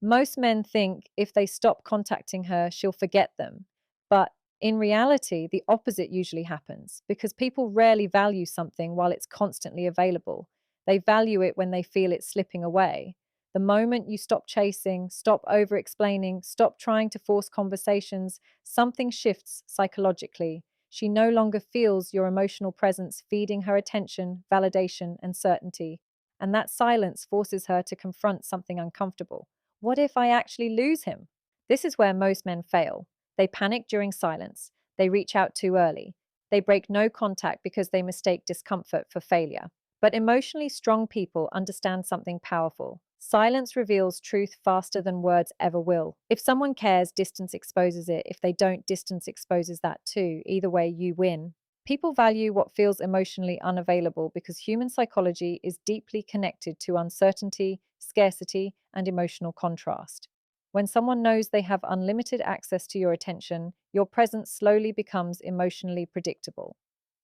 Most men think if they stop contacting her, she'll forget them. But in reality, the opposite usually happens because people rarely value something while it's constantly available. They value it when they feel it slipping away. The moment you stop chasing, stop over explaining, stop trying to force conversations, something shifts psychologically. She no longer feels your emotional presence feeding her attention, validation, and certainty. And that silence forces her to confront something uncomfortable. What if I actually lose him? This is where most men fail. They panic during silence. They reach out too early. They break no contact because they mistake discomfort for failure. But emotionally strong people understand something powerful. Silence reveals truth faster than words ever will. If someone cares, distance exposes it. If they don't, distance exposes that too. Either way, you win. People value what feels emotionally unavailable because human psychology is deeply connected to uncertainty, scarcity, and emotional contrast. When someone knows they have unlimited access to your attention, your presence slowly becomes emotionally predictable.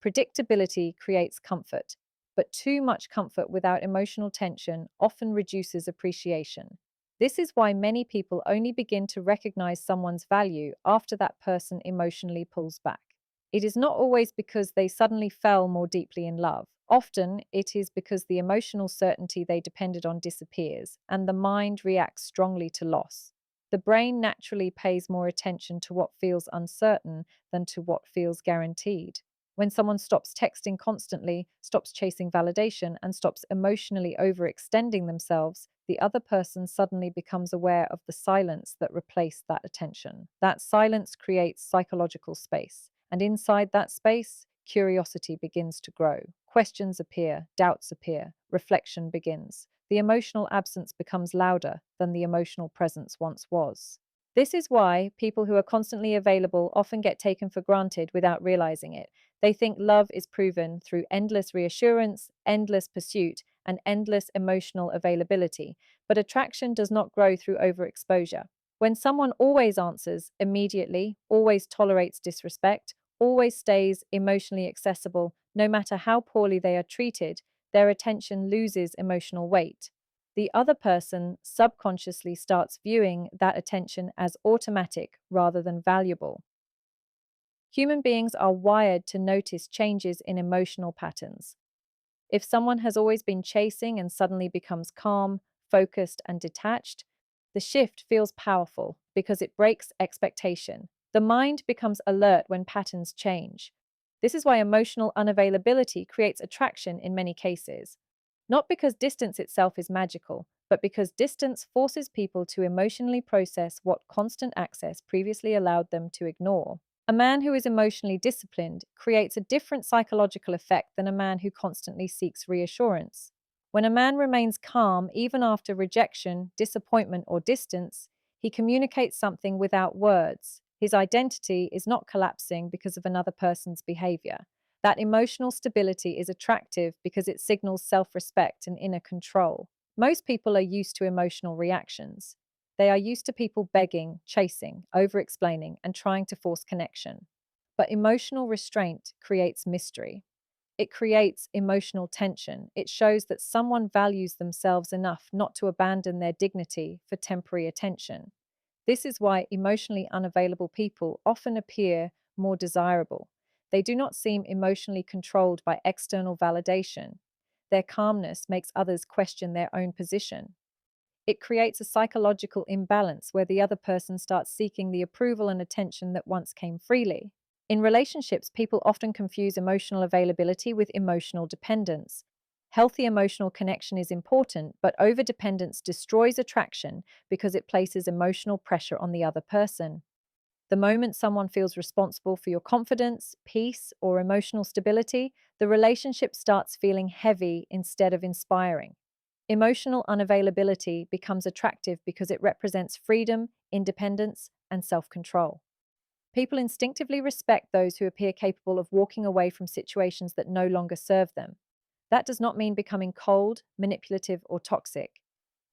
Predictability creates comfort, but too much comfort without emotional tension often reduces appreciation. This is why many people only begin to recognize someone's value after that person emotionally pulls back. It is not always because they suddenly fell more deeply in love. Often, it is because the emotional certainty they depended on disappears, and the mind reacts strongly to loss. The brain naturally pays more attention to what feels uncertain than to what feels guaranteed. When someone stops texting constantly, stops chasing validation, and stops emotionally overextending themselves, the other person suddenly becomes aware of the silence that replaced that attention. That silence creates psychological space. And inside that space, curiosity begins to grow. Questions appear, doubts appear, reflection begins. The emotional absence becomes louder than the emotional presence once was. This is why people who are constantly available often get taken for granted without realizing it. They think love is proven through endless reassurance, endless pursuit, and endless emotional availability. But attraction does not grow through overexposure. When someone always answers immediately, always tolerates disrespect, always stays emotionally accessible, no matter how poorly they are treated, their attention loses emotional weight. The other person subconsciously starts viewing that attention as automatic rather than valuable. Human beings are wired to notice changes in emotional patterns. If someone has always been chasing and suddenly becomes calm, focused, and detached, the shift feels powerful because it breaks expectation. The mind becomes alert when patterns change. This is why emotional unavailability creates attraction in many cases. Not because distance itself is magical, but because distance forces people to emotionally process what constant access previously allowed them to ignore. A man who is emotionally disciplined creates a different psychological effect than a man who constantly seeks reassurance. When a man remains calm even after rejection, disappointment, or distance, he communicates something without words. His identity is not collapsing because of another person's behavior. That emotional stability is attractive because it signals self respect and inner control. Most people are used to emotional reactions. They are used to people begging, chasing, over explaining, and trying to force connection. But emotional restraint creates mystery. It creates emotional tension. It shows that someone values themselves enough not to abandon their dignity for temporary attention. This is why emotionally unavailable people often appear more desirable. They do not seem emotionally controlled by external validation. Their calmness makes others question their own position. It creates a psychological imbalance where the other person starts seeking the approval and attention that once came freely. In relationships, people often confuse emotional availability with emotional dependence. Healthy emotional connection is important, but overdependence destroys attraction because it places emotional pressure on the other person. The moment someone feels responsible for your confidence, peace, or emotional stability, the relationship starts feeling heavy instead of inspiring. Emotional unavailability becomes attractive because it represents freedom, independence, and self control. People instinctively respect those who appear capable of walking away from situations that no longer serve them. That does not mean becoming cold, manipulative, or toxic.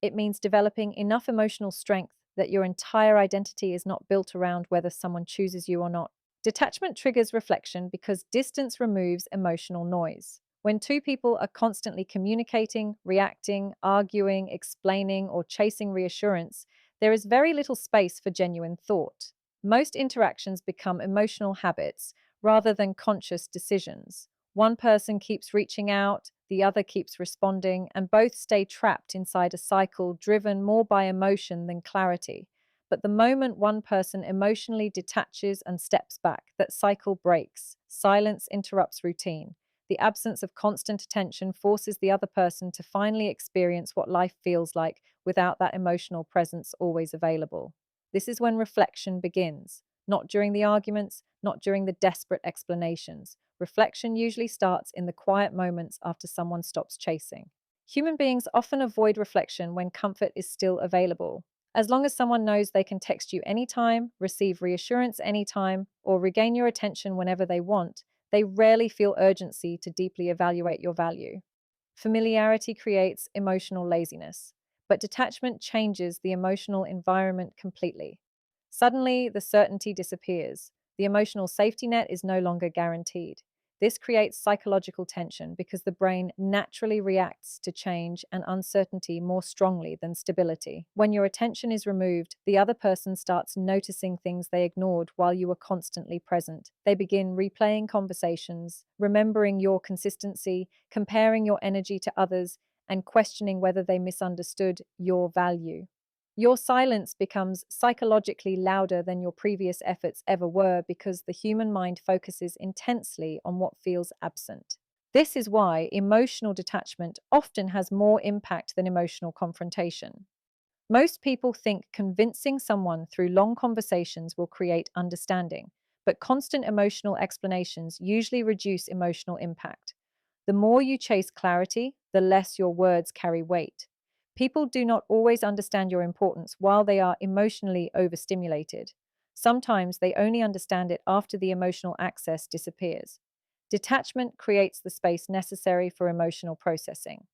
It means developing enough emotional strength that your entire identity is not built around whether someone chooses you or not. Detachment triggers reflection because distance removes emotional noise. When two people are constantly communicating, reacting, arguing, explaining, or chasing reassurance, There is very little space for genuine thought. Most interactions become emotional habits rather than conscious decisions. One person keeps reaching out, the other keeps responding, and both stay trapped inside a cycle driven more by emotion than clarity. But the moment one person emotionally detaches and steps back, that cycle breaks. Silence interrupts routine. The absence of constant attention forces the other person to finally experience what life feels like without that emotional presence always available. This is when reflection begins, not during the arguments, not during the desperate explanations. Reflection usually starts in the quiet moments after someone stops chasing. Human beings often avoid reflection when comfort is still available. As long as someone knows they can text you anytime, receive reassurance anytime, or regain your attention whenever they want, they rarely feel urgency to deeply evaluate your value. Familiarity creates emotional laziness, but detachment changes the emotional environment completely. Suddenly, the certainty disappears. The emotional safety net is no longer guaranteed. This creates psychological tension because the brain naturally reacts to change and uncertainty more strongly than stability. When your attention is removed, the other person starts noticing things they ignored while you were constantly present. They begin replaying conversations, remembering your consistency, comparing your energy to others, and questioning whether they misunderstood your value. Your silence becomes psychologically louder than your previous efforts ever were because the human mind focuses intensely on what feels absent. This is why emotional detachment often has more impact than emotional confrontation. Most people think convincing someone through long conversations will create understanding, but constant emotional explanations usually reduce emotional impact. The more you chase clarity, the less your words carry weight. People do not always understand your importance while they are emotionally overstimulated. Sometimes they only understand it after the emotional access disappears. Detachment creates the space necessary for emotional processing.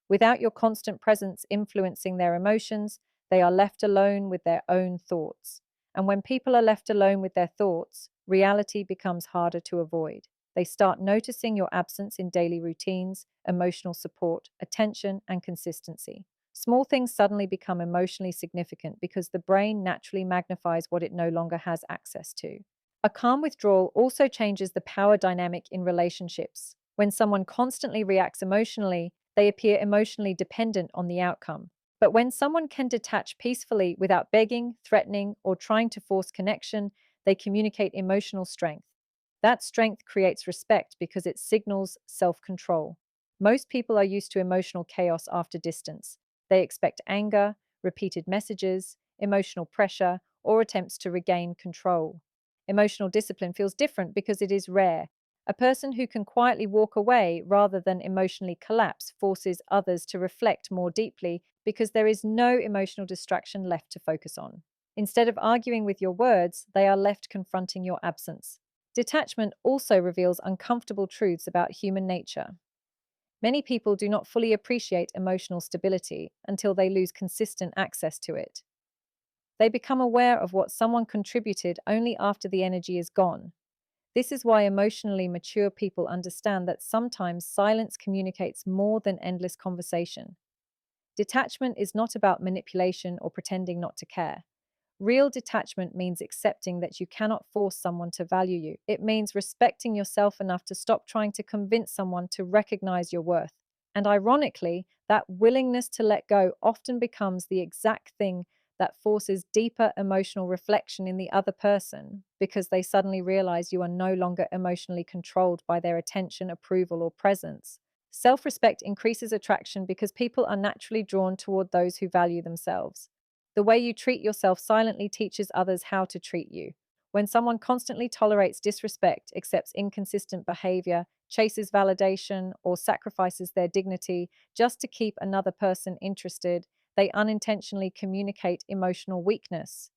Without your constant presence influencing their emotions, they are left alone with their own thoughts. And when people are left alone with their thoughts, reality becomes harder to avoid. They start noticing your absence in daily routines, emotional support, attention, and consistency. Small things suddenly become emotionally significant because the brain naturally magnifies what it no longer has access to. A calm withdrawal also changes the power dynamic in relationships. When someone constantly reacts emotionally, they appear emotionally dependent on the outcome. But when someone can detach peacefully without begging, threatening, or trying to force connection, they communicate emotional strength. That strength creates respect because it signals self control. Most people are used to emotional chaos after distance. They expect anger, repeated messages, emotional pressure, or attempts to regain control. Emotional discipline feels different because it is rare. A person who can quietly walk away rather than emotionally collapse forces others to reflect more deeply because there is no emotional distraction left to focus on. Instead of arguing with your words, they are left confronting your absence. Detachment also reveals uncomfortable truths about human nature. Many people do not fully appreciate emotional stability until they lose consistent access to it. They become aware of what someone contributed only after the energy is gone. This is why emotionally mature people understand that sometimes silence communicates more than endless conversation. Detachment is not about manipulation or pretending not to care. Real detachment means accepting that you cannot force someone to value you. It means respecting yourself enough to stop trying to convince someone to recognize your worth. And ironically, that willingness to let go often becomes the exact thing that forces deeper emotional reflection in the other person because they suddenly realize you are no longer emotionally controlled by their attention, approval, or presence. Self respect increases attraction because people are naturally drawn toward those who value themselves. The way you treat yourself silently teaches others how to treat you. When someone constantly tolerates disrespect, accepts inconsistent behavior, chases validation, or sacrifices their dignity just to keep another person interested, they unintentionally communicate emotional weakness.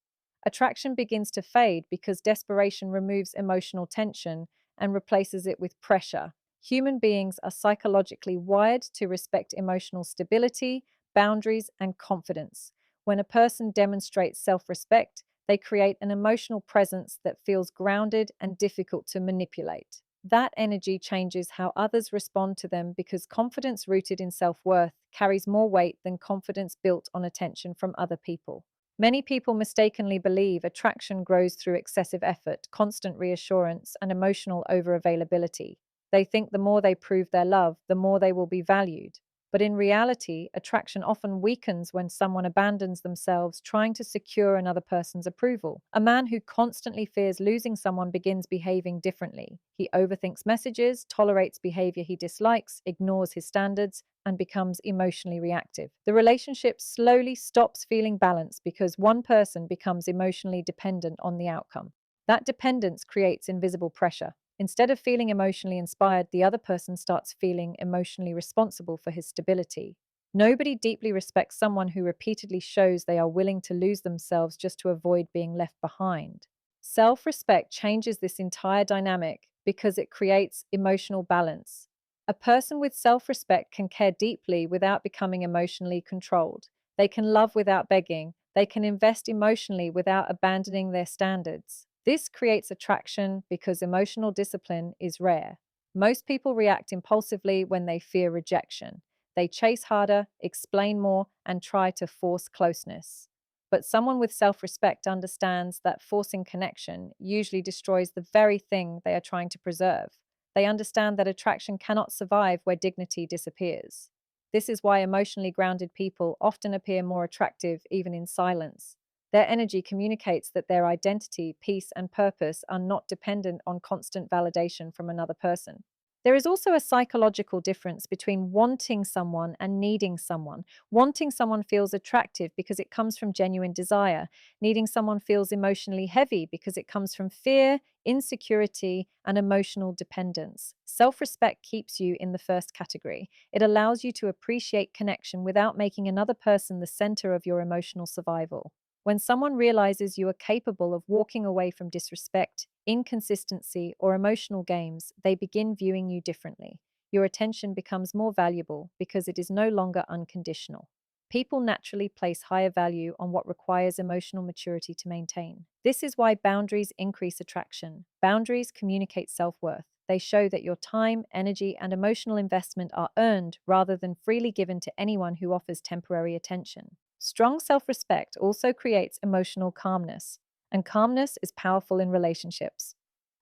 Attraction begins to fade because desperation removes emotional tension and replaces it with pressure. Human beings are psychologically wired to respect emotional stability, boundaries, and confidence. When a person demonstrates self respect, they create an emotional presence that feels grounded and difficult to manipulate. That energy changes how others respond to them because confidence rooted in self worth carries more weight than confidence built on attention from other people. Many people mistakenly believe attraction grows through excessive effort, constant reassurance, and emotional overavailability. They think the more they prove their love, the more they will be valued. But in reality, attraction often weakens when someone abandons themselves trying to secure another person's approval. A man who constantly fears losing someone begins behaving differently. He overthinks messages, tolerates behavior he dislikes, ignores his standards, and becomes emotionally reactive. The relationship slowly stops feeling balanced because one person becomes emotionally dependent on the outcome. That dependence creates invisible pressure. Instead of feeling emotionally inspired, the other person starts feeling emotionally responsible for his stability. Nobody deeply respects someone who repeatedly shows they are willing to lose themselves just to avoid being left behind. Self respect changes this entire dynamic because it creates emotional balance. A person with self respect can care deeply without becoming emotionally controlled. They can love without begging. They can invest emotionally without abandoning their standards. This creates attraction because emotional discipline is rare. Most people react impulsively when they fear rejection. They chase harder, explain more, and try to force closeness. But someone with self respect understands that forcing connection usually destroys the very thing they are trying to preserve. They understand that attraction cannot survive where dignity disappears. This is why emotionally grounded people often appear more attractive even in silence. Their energy communicates that their identity, peace, and purpose are not dependent on constant validation from another person. There is also a psychological difference between wanting someone and needing someone. Wanting someone feels attractive because it comes from genuine desire. Needing someone feels emotionally heavy because it comes from fear, insecurity, and emotional dependence. Self respect keeps you in the first category. It allows you to appreciate connection without making another person the center of your emotional survival. When someone realizes you are capable of walking away from disrespect, inconsistency, or emotional games, they begin viewing you differently. Your attention becomes more valuable because it is no longer unconditional. People naturally place higher value on what requires emotional maturity to maintain. This is why boundaries increase attraction. Boundaries communicate self worth. They show that your time, energy, and emotional investment are earned rather than freely given to anyone who offers temporary attention. Strong self respect also creates emotional calmness, and calmness is powerful in relationships.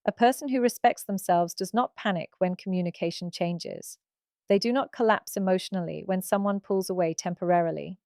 A person who respects themselves does not panic when communication changes. They do not collapse emotionally when someone pulls away temporarily.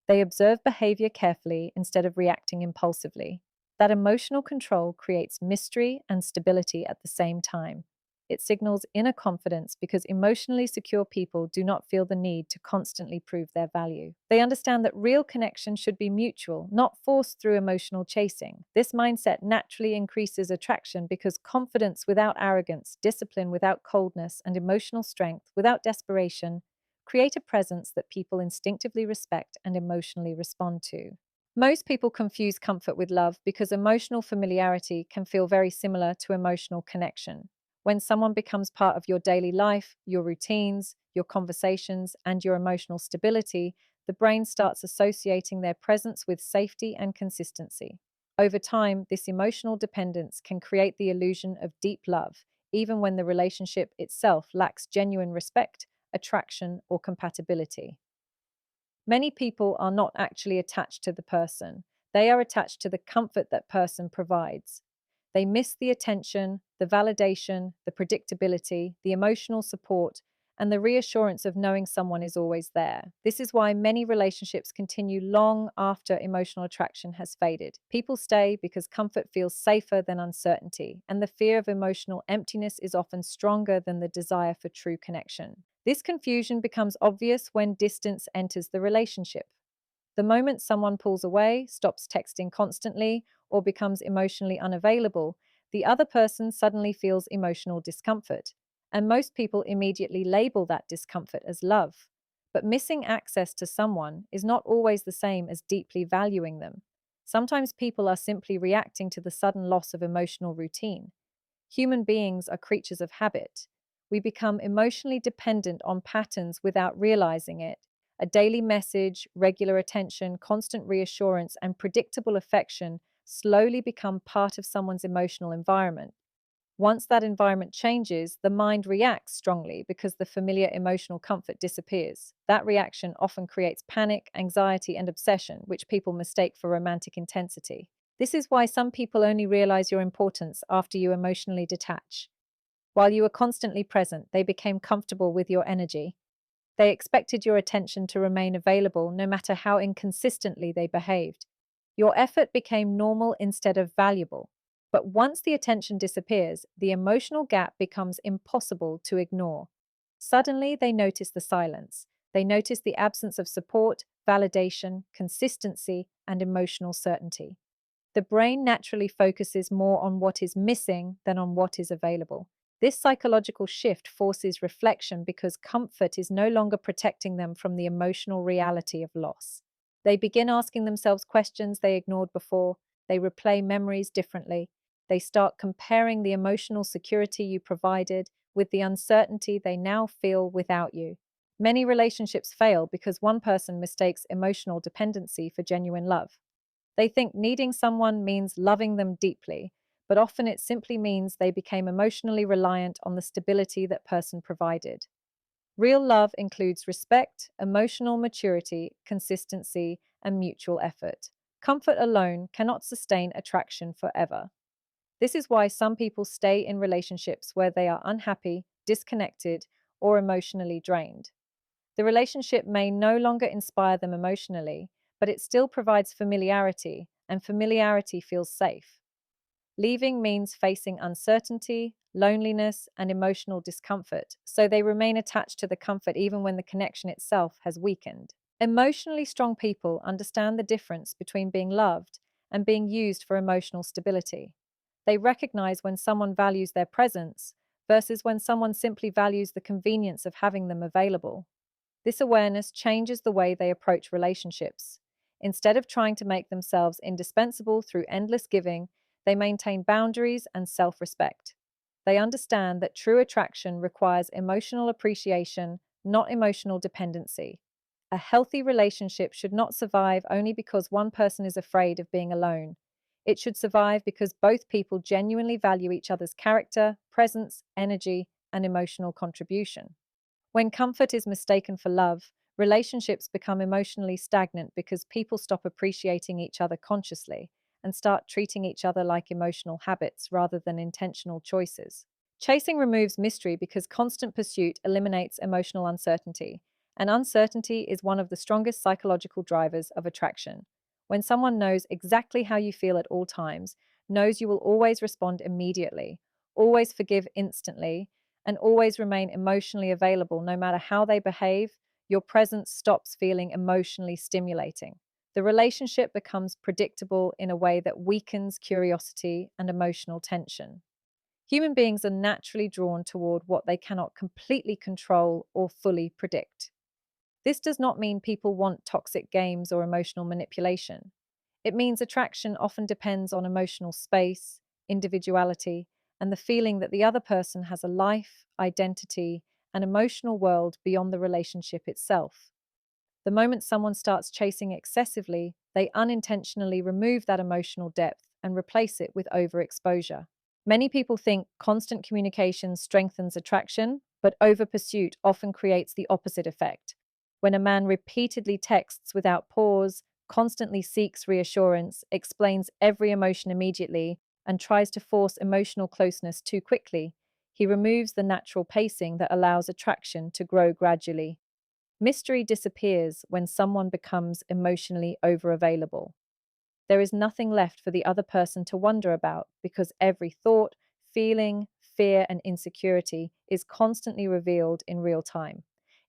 They observe behavior carefully instead of reacting impulsively. That emotional control creates mystery and stability at the same time. It signals inner confidence because emotionally secure people do not feel the need to constantly prove their value. They understand that real connection should be mutual, not forced through emotional chasing. This mindset naturally increases attraction because confidence without arrogance, discipline without coldness, and emotional strength without desperation create a presence that people instinctively respect and emotionally respond to. Most people confuse comfort with love because emotional familiarity can feel very similar to emotional connection. When someone becomes part of your daily life, your routines, your conversations, and your emotional stability, the brain starts associating their presence with safety and consistency. Over time, this emotional dependence can create the illusion of deep love, even when the relationship itself lacks genuine respect, attraction, or compatibility. Many people are not actually attached to the person. They are attached to the comfort that person provides. They miss the attention, the validation, the predictability, the emotional support, and the reassurance of knowing someone is always there. This is why many relationships continue long after emotional attraction has faded. People stay because comfort feels safer than uncertainty, and the fear of emotional emptiness is often stronger than the desire for true connection. This confusion becomes obvious when distance enters the relationship. The moment someone pulls away, stops texting constantly, or becomes emotionally unavailable, the other person suddenly feels emotional discomfort. And most people immediately label that discomfort as love. But missing access to someone is not always the same as deeply valuing them. Sometimes people are simply reacting to the sudden loss of emotional routine. Human beings are creatures of habit. We become emotionally dependent on patterns without realizing it. A daily message, regular attention, constant reassurance, and predictable affection slowly become part of someone's emotional environment. Once that environment changes, the mind reacts strongly because the familiar emotional comfort disappears. That reaction often creates panic, anxiety, and obsession, which people mistake for romantic intensity. This is why some people only realize your importance after you emotionally detach. While you were constantly present, they became comfortable with your energy. They expected your attention to remain available no matter how inconsistently they behaved. Your effort became normal instead of valuable. But once the attention disappears, the emotional gap becomes impossible to ignore. Suddenly, they notice the silence. They notice the absence of support, validation, consistency, and emotional certainty. The brain naturally focuses more on what is missing than on what is available. This psychological shift forces reflection because comfort is no longer protecting them from the emotional reality of loss. They begin asking themselves questions they ignored before. They replay memories differently. They start comparing the emotional security you provided with the uncertainty they now feel without you. Many relationships fail because one person mistakes emotional dependency for genuine love. They think needing someone means loving them deeply, but often it simply means they became emotionally reliant on the stability that person provided. Real love includes respect, emotional maturity, consistency, and mutual effort. Comfort alone cannot sustain attraction forever. This is why some people stay in relationships where they are unhappy, disconnected, or emotionally drained. The relationship may no longer inspire them emotionally, but it still provides familiarity, and familiarity feels safe. Leaving means facing uncertainty, loneliness, and emotional discomfort, so they remain attached to the comfort even when the connection itself has weakened. Emotionally strong people understand the difference between being loved and being used for emotional stability. They recognize when someone values their presence versus when someone simply values the convenience of having them available. This awareness changes the way they approach relationships. Instead of trying to make themselves indispensable through endless giving, they maintain boundaries and self respect. They understand that true attraction requires emotional appreciation, not emotional dependency. A healthy relationship should not survive only because one person is afraid of being alone. It should survive because both people genuinely value each other's character, presence, energy, and emotional contribution. When comfort is mistaken for love, relationships become emotionally stagnant because people stop appreciating each other consciously and start treating each other like emotional habits rather than intentional choices. Chasing removes mystery because constant pursuit eliminates emotional uncertainty, and uncertainty is one of the strongest psychological drivers of attraction. When someone knows exactly how you feel at all times, knows you will always respond immediately, always forgive instantly, and always remain emotionally available no matter how they behave, your presence stops feeling emotionally stimulating. The relationship becomes predictable in a way that weakens curiosity and emotional tension. Human beings are naturally drawn toward what they cannot completely control or fully predict. This does not mean people want toxic games or emotional manipulation. It means attraction often depends on emotional space, individuality, and the feeling that the other person has a life, identity, and emotional world beyond the relationship itself. The moment someone starts chasing excessively, they unintentionally remove that emotional depth and replace it with overexposure. Many people think constant communication strengthens attraction, but over pursuit often creates the opposite effect. When a man repeatedly texts without pause, constantly seeks reassurance, explains every emotion immediately, and tries to force emotional closeness too quickly, he removes the natural pacing that allows attraction to grow gradually. Mystery disappears when someone becomes emotionally overavailable. There is nothing left for the other person to wonder about because every thought, feeling, fear, and insecurity is constantly revealed in real time.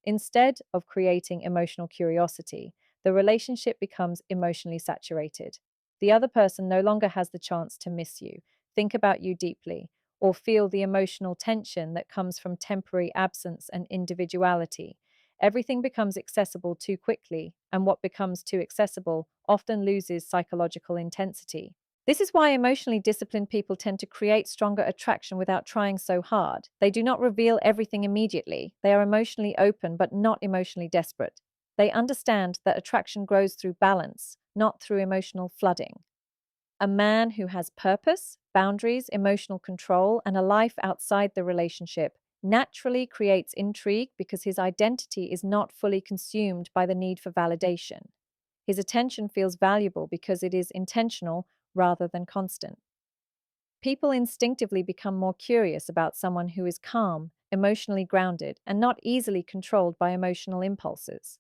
Instead of creating emotional curiosity, the relationship becomes emotionally saturated. The other person no longer has the chance to miss you, think about you deeply, or feel the emotional tension that comes from temporary absence and individuality. Everything becomes accessible too quickly, and what becomes too accessible often loses psychological intensity. This is why emotionally disciplined people tend to create stronger attraction without trying so hard. They do not reveal everything immediately. They are emotionally open but not emotionally desperate. They understand that attraction grows through balance, not through emotional flooding. A man who has purpose, boundaries, emotional control, and a life outside the relationship naturally creates intrigue because his identity is not fully consumed by the need for validation. His attention feels valuable because it is intentional rather than constant. People instinctively become more curious about someone who is calm, emotionally grounded, and not easily controlled by emotional impulses.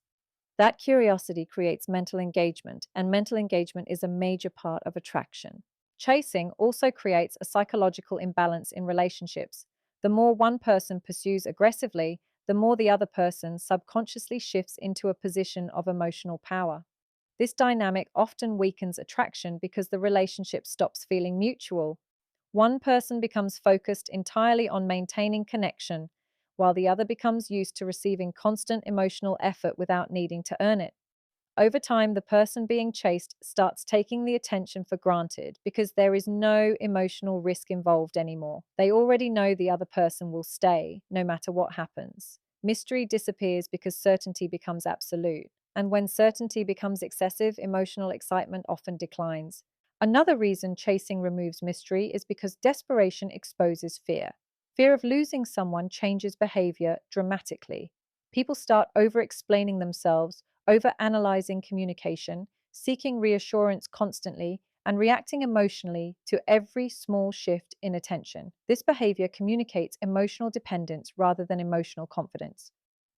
That curiosity creates mental engagement, and mental engagement is a major part of attraction. Chasing also creates a psychological imbalance in relationships. The more one person pursues aggressively, the more the other person subconsciously shifts into a position of emotional power. This dynamic often weakens attraction because the relationship stops feeling mutual. One person becomes focused entirely on maintaining connection, while the other becomes used to receiving constant emotional effort without needing to earn it. Over time, the person being chased starts taking the attention for granted because there is no emotional risk involved anymore. They already know the other person will stay, no matter what happens. Mystery disappears because certainty becomes absolute. And when certainty becomes excessive, emotional excitement often declines. Another reason chasing removes mystery is because desperation exposes fear. Fear of losing someone changes behavior dramatically. People start over explaining themselves, over analyzing communication, seeking reassurance constantly, and reacting emotionally to every small shift in attention. This behavior communicates emotional dependence rather than emotional confidence.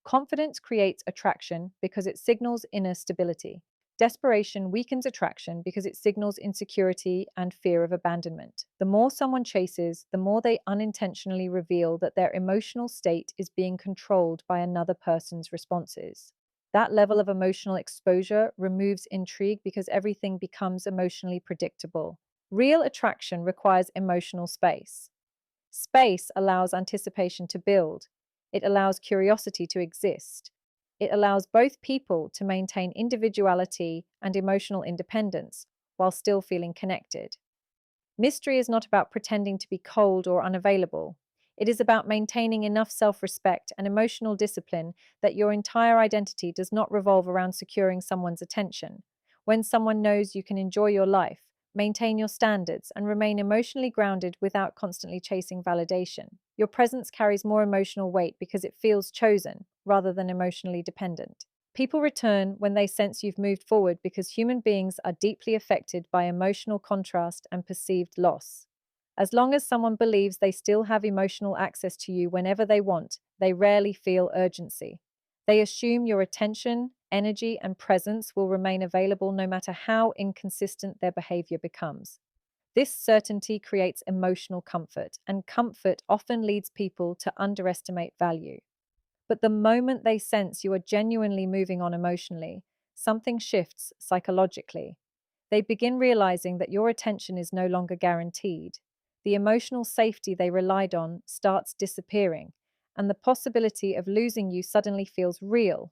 Confidence creates attraction because it signals inner stability. Desperation weakens attraction because it signals insecurity and fear of abandonment. The more someone chases, the more they unintentionally reveal that their emotional state is being controlled by another person's responses. That level of emotional exposure removes intrigue because everything becomes emotionally predictable. Real attraction requires emotional space. Space allows anticipation to build. It allows curiosity to exist. It allows both people to maintain individuality and emotional independence while still feeling connected. Mystery is not about pretending to be cold or unavailable. It is about maintaining enough self respect and emotional discipline that your entire identity does not revolve around securing someone's attention. When someone knows you can enjoy your life, maintain your standards, and remain emotionally grounded without constantly chasing validation, your presence carries more emotional weight because it feels chosen rather than emotionally dependent. People return when they sense you've moved forward because human beings are deeply affected by emotional contrast and perceived loss. As long as someone believes they still have emotional access to you whenever they want, they rarely feel urgency. They assume your attention, energy, and presence will remain available no matter how inconsistent their behavior becomes. This certainty creates emotional comfort, and comfort often leads people to underestimate value. But the moment they sense you are genuinely moving on emotionally, something shifts psychologically. They begin realizing that your attention is no longer guaranteed. The emotional safety they relied on starts disappearing, and the possibility of losing you suddenly feels real.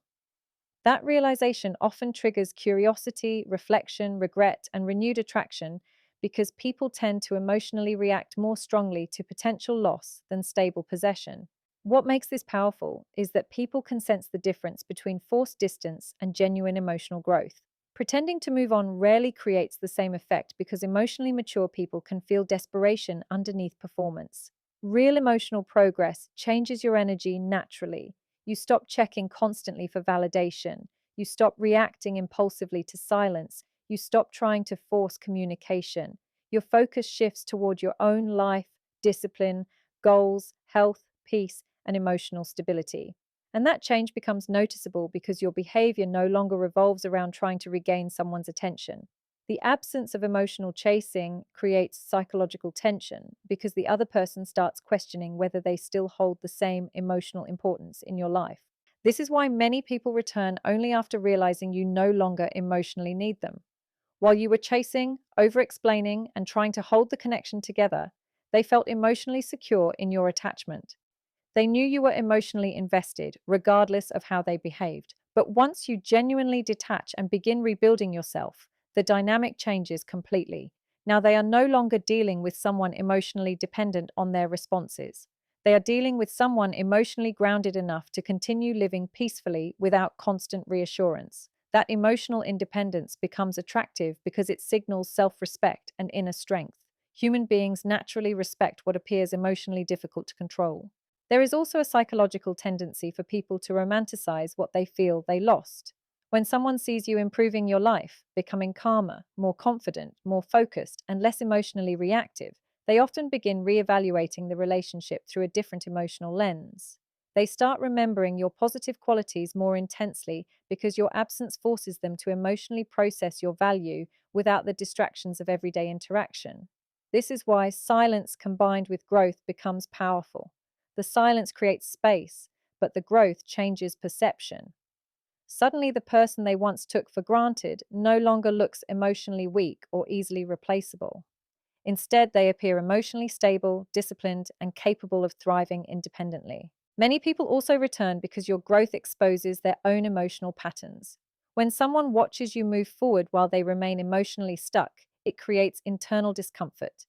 That realization often triggers curiosity, reflection, regret, and renewed attraction because people tend to emotionally react more strongly to potential loss than stable possession. What makes this powerful is that people can sense the difference between forced distance and genuine emotional growth. Pretending to move on rarely creates the same effect because emotionally mature people can feel desperation underneath performance. Real emotional progress changes your energy naturally. You stop checking constantly for validation. You stop reacting impulsively to silence. You stop trying to force communication. Your focus shifts toward your own life, discipline, goals, health, peace, and emotional stability. And that change becomes noticeable because your behavior no longer revolves around trying to regain someone's attention. The absence of emotional chasing creates psychological tension because the other person starts questioning whether they still hold the same emotional importance in your life. This is why many people return only after realizing you no longer emotionally need them. While you were chasing, over explaining, and trying to hold the connection together, they felt emotionally secure in your attachment. They knew you were emotionally invested, regardless of how they behaved. But once you genuinely detach and begin rebuilding yourself, the dynamic changes completely. Now they are no longer dealing with someone emotionally dependent on their responses. They are dealing with someone emotionally grounded enough to continue living peacefully without constant reassurance. That emotional independence becomes attractive because it signals self respect and inner strength. Human beings naturally respect what appears emotionally difficult to control. There is also a psychological tendency for people to romanticize what they feel they lost. When someone sees you improving your life, becoming calmer, more confident, more focused, and less emotionally reactive, they often begin reevaluating the relationship through a different emotional lens. They start remembering your positive qualities more intensely because your absence forces them to emotionally process your value without the distractions of everyday interaction. This is why silence combined with growth becomes powerful. The silence creates space, but the growth changes perception. Suddenly, the person they once took for granted no longer looks emotionally weak or easily replaceable. Instead, they appear emotionally stable, disciplined, and capable of thriving independently. Many people also return because your growth exposes their own emotional patterns. When someone watches you move forward while they remain emotionally stuck, it creates internal discomfort.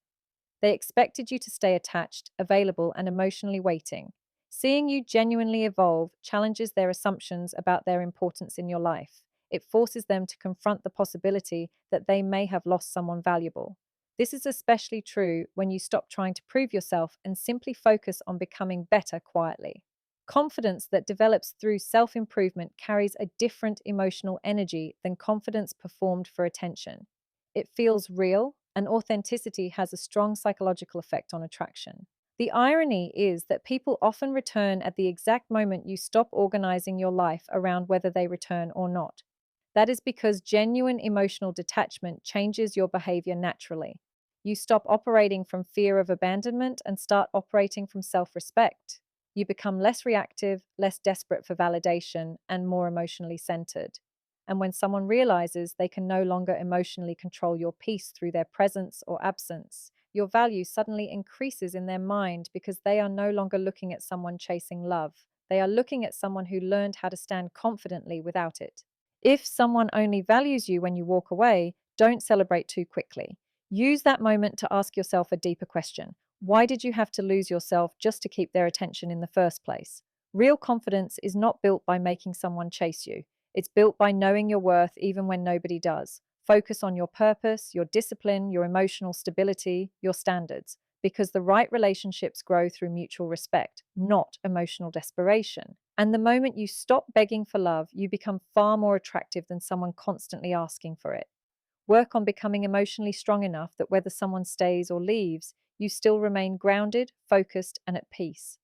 They expected you to stay attached, available, and emotionally waiting. Seeing you genuinely evolve challenges their assumptions about their importance in your life. It forces them to confront the possibility that they may have lost someone valuable. This is especially true when you stop trying to prove yourself and simply focus on becoming better quietly. Confidence that develops through self improvement carries a different emotional energy than confidence performed for attention. It feels real, and authenticity has a strong psychological effect on attraction. The irony is that people often return at the exact moment you stop organizing your life around whether they return or not. That is because genuine emotional detachment changes your behavior naturally. You stop operating from fear of abandonment and start operating from self respect. You become less reactive, less desperate for validation, and more emotionally centered. And when someone realizes they can no longer emotionally control your peace through their presence or absence, your value suddenly increases in their mind because they are no longer looking at someone chasing love. They are looking at someone who learned how to stand confidently without it. If someone only values you when you walk away, don't celebrate too quickly. Use that moment to ask yourself a deeper question. Why did you have to lose yourself just to keep their attention in the first place? Real confidence is not built by making someone chase you. It's built by knowing your worth even when nobody does. Focus on your purpose, your discipline, your emotional stability, your standards, because the right relationships grow through mutual respect, not emotional desperation. And the moment you stop begging for love, you become far more attractive than someone constantly asking for it. Work on becoming emotionally strong enough that whether someone stays or leaves, you still remain grounded, focused, and at peace.